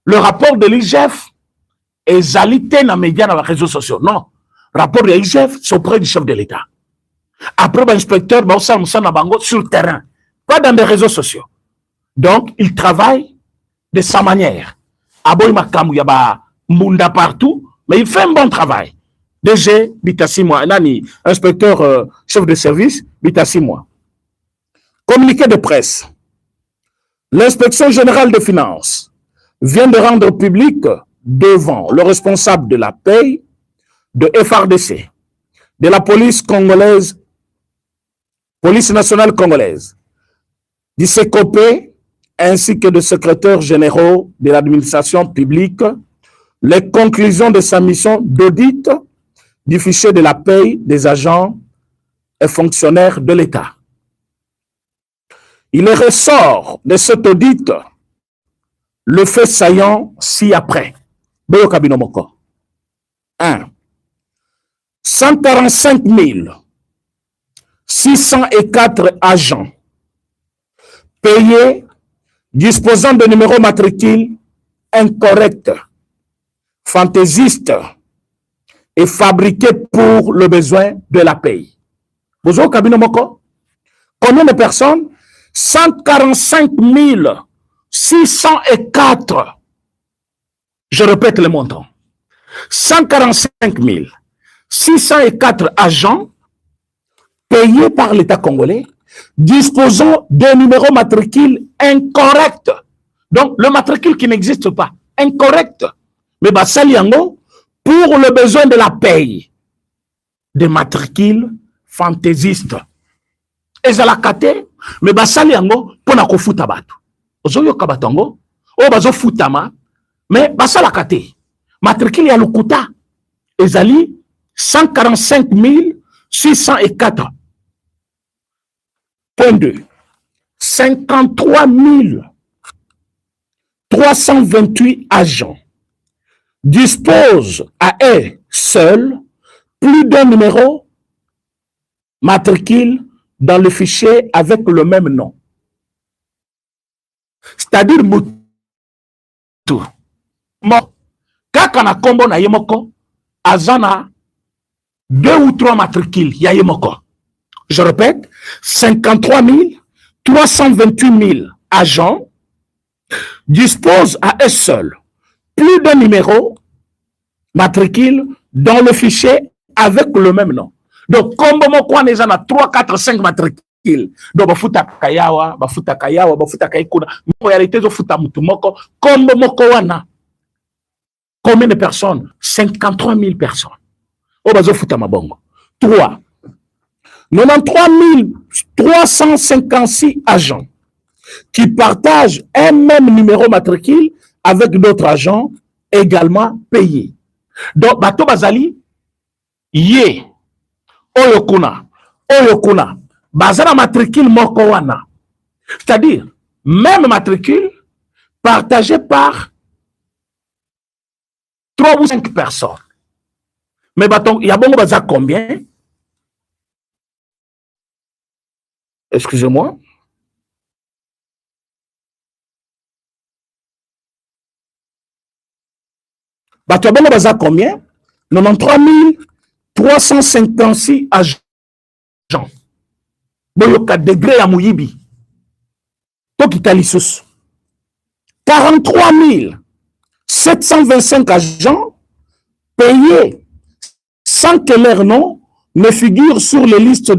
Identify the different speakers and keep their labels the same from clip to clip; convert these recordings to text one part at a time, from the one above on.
Speaker 1: Le rapport de l'IGF est alité dans les médias, dans les réseaux sociaux. Non. Le rapport de l'IGF, c'est auprès du chef de l'État. Après, l'inspecteur, sur le terrain, pas dans les réseaux sociaux. Donc, il travaille de sa manière. Aboy Makamu, il y a Munda partout, mais il fait un bon travail. DG, Bitassi moi, Nani, inspecteur, chef de service, Bitassi moi. Communiqué de presse. L'inspection générale des finances vient de rendre public devant le responsable de la paye, de FRDC, de la police congolaise, police nationale congolaise, du CECOP, ainsi que de secrétaires généraux de l'administration publique, les conclusions de sa mission d'audit du fichier de la paye des agents et fonctionnaires de l'État. Il ressort de cet audit le fait saillant ci-après. 1. 145 604 agents payés disposant de numéros matricules incorrects, fantaisistes et fabriqués pour le besoin de la paye. Vous avez combien de personnes? 145 604. Je répète le montant. 145 604 agents payés par l'État congolais disposant de numéros matricules incorrects. Donc, le matricule qui n'existe pas, incorrect. Mais Bassaliango, pour le besoin de la paye, des matricules fantaisistes. Et ça l'a caté, mais Bassaliango, pour na kofuta batu. Ozoyo kabatango, o bazo futama, mais Bassala caté. Matricule ya lukuta. Ezali 145 604. Point 2. 53 328 agents disposent à eux seuls plus d'un numéro matricule dans le fichier avec le même nom. C'est-à-dire Moutou. Kakana kombo na yemoko, azana 2 ou 3 matricules ya yemoko. Je répète, 53 328 000 agents disposent à eux seuls plus d'un numéro matricule dans le fichier avec le même nom. Donc, comme on a 3, 4, 5 matricules, donc bafuta kayawa, bafuta kaikuna, en réalité, bafuta mutumoko, comme wana. Combien de personnes? 53 000 personnes. Oh, bafuta mabongo. 3. 93 356 agents qui partagent un même numéro matricule avec d'autres agents également payés. Donc, bato bazali, ye, oyokuna, bazala matricule moko wana. C'est-à-dire, même matricule partagé par 3 ou 5 personnes. Mais baton, il y a bon bazar combien? Excusez-moi. Bato bongo baza combien? 93 356 agents. Boyoka degré ya muyibi. Tokita lisusu. 43 725 agents payés sans que leur nom ne figure sur les listes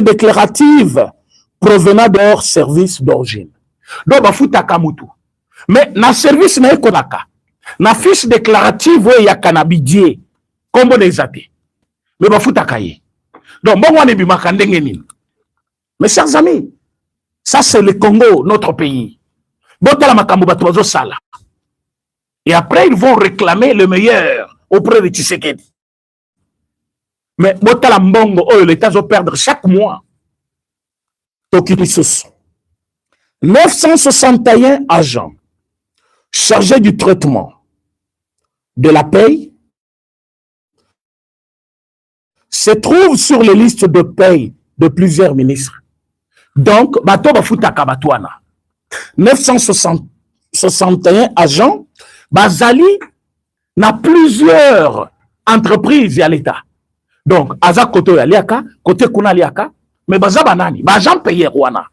Speaker 1: déclaratives provenant de leur service d'origine. Donc, bafuta kamutu. Mais na service na ekonaka, na fiche déclarative ya kanabidie, kombo des athées. Mais bafuta kaye. Donc, bon, on est bimaka ndenge nini. Mes chers amis, ça c'est le Congo, notre pays. Botala makambo bato bazo sala. Et après, ils vont réclamer le meilleur auprès de Tshisekedi. Mais botala mbongo, oh, l'État va perdre chaque mois. Tokipisus. 961 agents chargés du traitement de la paye se trouvent sur les listes de paye de plusieurs ministres. Donc, bato bafuta kabatwana. 961 agents, bazali na plusieurs entreprises à l'État. Donc, aza côté ya liaka, côté kuna liaka, mais baza banani, ba agent payeur wana.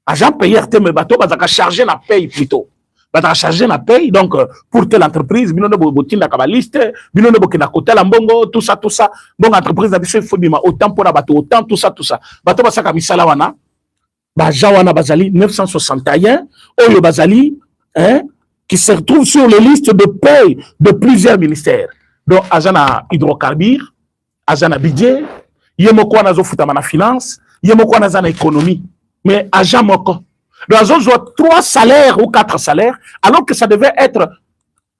Speaker 1: Agent payeur te me bato bazaka charger la paye plutôt. Bazaka charger la paye donc pour telle entreprise, bino bo botinda ka ba liste, bino bo kina côté la mbongo, tout ça. Bon entreprise na biso faut bima autant pour la bato, autant tout ça. Bato basaka misala wana. Ba jawana bazali 961 oyo bazali hein qui se retrouve sur les listes de paye de plusieurs ministères. Donc agana hydrocarbures, agana budget, yemoko na zo futa na finance, yemoko na zana économie, mais agent moko. Donc ils ont 3 salaires ou 4 salaires alors que ça devait être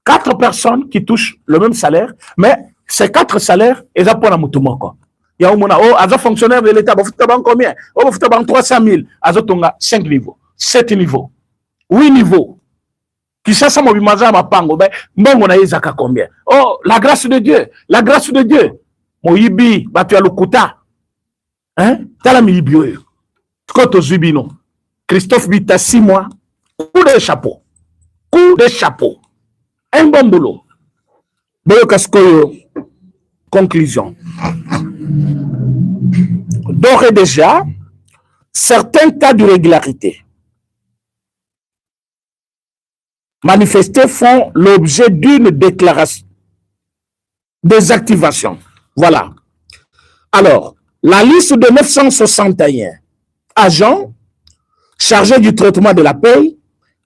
Speaker 1: 4 personnes qui touchent le même salaire, mais ces 4 salaires ils ont pour la mutumoko. Il y a un fonctionnaire de l'État, il y a combien? Il y a 300 000, il y a 5 niveaux, 7 niveaux, 8 niveaux. Qui ça, ça m'a dit, combien? Oh, la grâce de Dieu, la grâce de Dieu. Moïbi, tu as le kouta. Hein? Tu as la miibi. Christophe Bita, 6 mois, coup de chapeau. Coup de chapeau. Un bon boulot. Conclusion. D'ores et déjà, certains cas d'irrégularité manifestés font l'objet d'une déclaration, désactivation. Voilà. Alors, la liste de 961 agents chargés du traitement de la paie,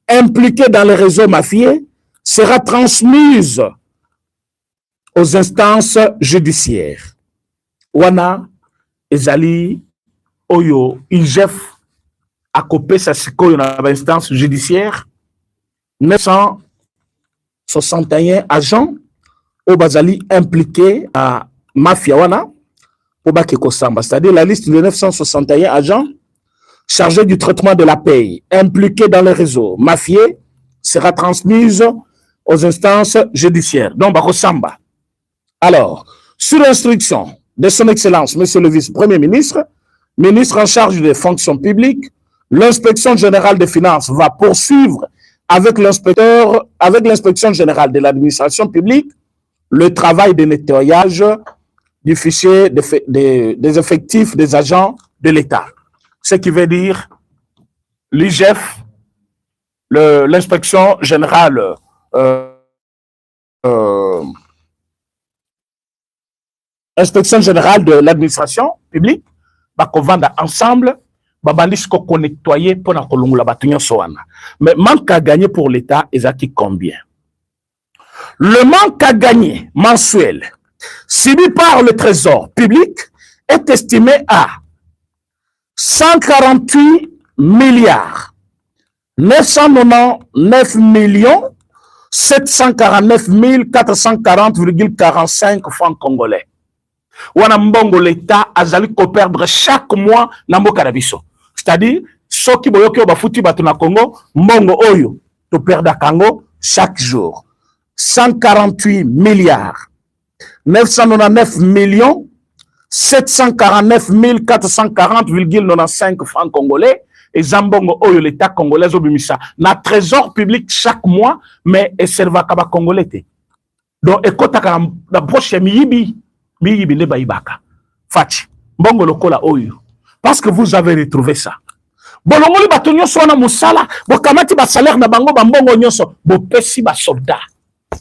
Speaker 1: impliqués dans les réseaux mafieux, sera transmise aux instances judiciaires. Wana ezali oyo IGF a copé sa sikoyo na instance judiciaire 961 agents au bazali impliqués à mafia wana obake kosamba, c'est-à-dire la liste de 961 agents chargés du traitement de la paie impliqués dans les réseaux mafieux sera transmise aux instances judiciaires. Donc bakosamba. Alors, sur instruction de son Excellence, Monsieur le Vice-Premier ministre, ministre en charge des fonctions publiques, l'inspection générale des finances va poursuivre avec l'inspection générale de l'administration publique le travail de nettoyage du fichier des effectifs des agents de l'État. Ce qui veut dire l'IGF, l'inspection générale inspection générale de l'administration publique, bakovanda ensemble, babandis ko nettoyer pour na kolungula batunyo soana. Mais manque à gagner pour l'État, ezaki combien? Le manque à gagner mensuel subi par le Trésor public est estimé à 148 milliards 999 millions 749 440,45 francs congolais. Wana mbongo l'État azali ko perdre chaque mois na mboka na biso. C'est-à-dire soki boyoki o bafuti batu na Congo mbongo oyo to perdre kango chaque jour. 148 milliards 999 millions 749 440,95 francs congolais et zambongo oyo l'État congolais obimisa na trésor public chaque mois mais et serva kaba congolais te. Donc ekotaka na poche miyibi ne baibaka. Fati, mbongo lokola oyo. Parce que vous avez retrouvé ça. Bolongoli batonyo sona musala, bokamati ba salaire na bango ba mbongo nyonso, bo pesi ba soldat.